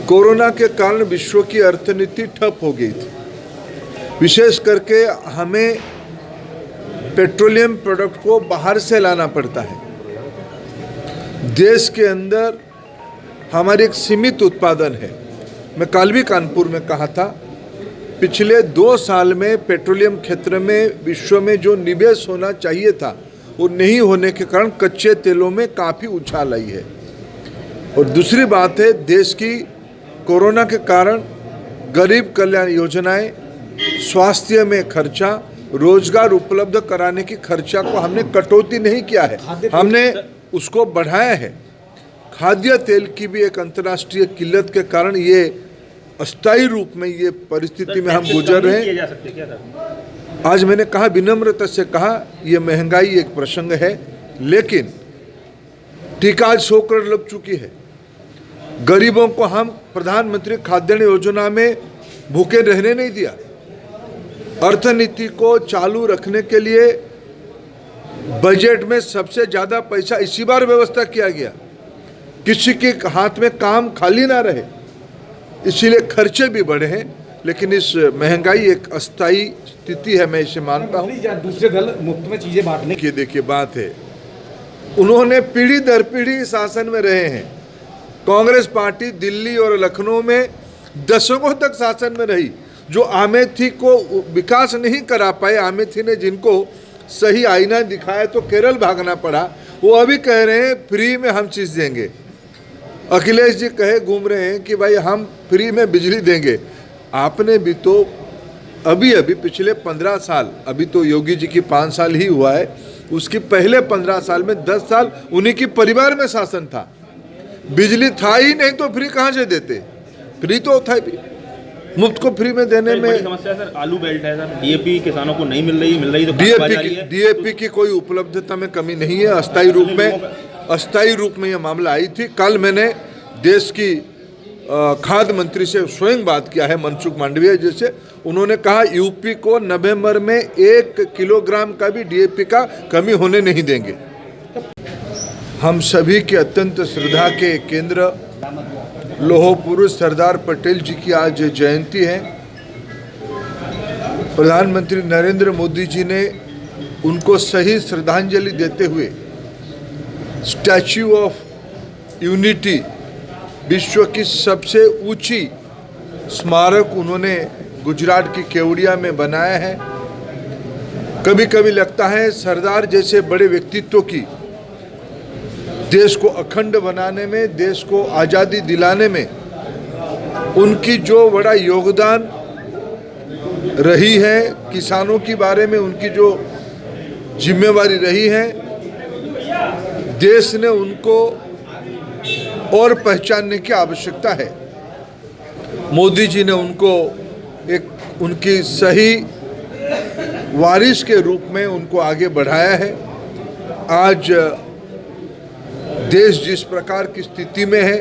Corona के कारण विश्व की अर्थनीति ठप हो गई थी। विशेष करके हमें पेट्रोलियम प्रोडक्ट को बाहर से लाना पड़ता है। देश के अंदर हमारे एक सीमित उत्पादन है। मैं कल भी कानपुर में कहा था, पिछले 2 साल में पेट्रोलियम क्षेत्र में विश्व में जो निवेश होना चाहिए था वो नहीं होने के कारण कच्चे तेलों में काफ़ी उछाल आई है। और दूसरी बात है, देश की कोरोना के कारण गरीब कल्याण योजनाएं, स्वास्थ्य में खर्चा, रोजगार उपलब्ध कराने की खर्चा को हमने कटौती नहीं किया है, हमने उसको बढ़ाया है। खाद्य तेल की भी एक अंतर्राष्ट्रीय किल्लत के कारण ये अस्थायी रूप में ये परिस्थिति में हम गुजर रहे हैं। आज मैंने कहा, विनम्रता से कहा, ये महंगाई एक प्रसंग है, लेकिन टीका आज 100 करोड़ लग चुकी है। गरीबों को हम प्रधानमंत्री खाद्यान्न योजना में भूखे रहने नहीं दिया। अर्थनीति को चालू रखने के लिए बजट में सबसे ज़्यादा पैसा इसी बार व्यवस्था किया गया, किसी के हाथ में काम खाली ना रहे, इसीलिए खर्चे भी बढ़े हैं। लेकिन इस महंगाई एक अस्थायी स्थिति है, मैं इसे मानता हूँ। दूसरे दल मुफ्त में चीज़ें बांटने की देखिए बात है, उन्होंने पीढ़ी दर पीढ़ी शासन में रहे हैं। कांग्रेस पार्टी दिल्ली और लखनऊ में दशकों तक शासन में रही। जो अमेठी को विकास नहीं करा पाए, अमेठी ने जिनको सही आईना दिखाया तो केरल भागना पड़ा, वो अभी कह रहे हैं फ्री में हम चीज़ देंगे। अखिलेश जी कहे घूम रहे हैं कि भाई हम फ्री में बिजली देंगे। आपने भी तो अभी पिछले 15 साल, अभी तो योगी जी की 5 साल ही हुआ है, उसकी पहले 15 साल में 10 साल उन्हीं की परिवार में शासन था। बिजली था ही नहीं तो फ्री कहाँ से देते? फ्री तो था भी, मुफ्त को फ्री में देने में समस्या सर आलू बेल्ट है सर। डीएपी किसानों को नहीं मिल रही तो डीएपी की कोई उपलब्धता में कमी नहीं है। अस्थायी रूप में यह मामला आई थी। कल मैंने देश की खाद्य मंत्री से स्वयं बात किया है, मनसुख मांडविया जी से। उन्होंने कहा यूपी को नवंबर में 1 किलोग्राम का भी डीएपी का कमी होने नहीं देंगे। हम सभी के अत्यंत श्रद्धा के केंद्र लौह पुरुष सरदार पटेल जी की आज जयंती है। प्रधानमंत्री नरेंद्र मोदी जी ने उनको सही श्रद्धांजलि देते हुए स्टैच्यू ऑफ यूनिटी, विश्व की सबसे ऊंची स्मारक, उन्होंने गुजरात की केवड़िया में बनाया है। कभी कभी लगता है सरदार जैसे बड़े व्यक्तित्व की देश को अखंड बनाने में, देश को आज़ादी दिलाने में उनकी जो बड़ा योगदान रही है, किसानों के बारे में उनकी जो जिम्मेवारी रही है, देश ने उनको और पहचानने की आवश्यकता है। मोदी जी ने उनको एक उनकी सही वारिस के रूप में उनको आगे बढ़ाया है। आज देश जिस प्रकार की स्थिति में है,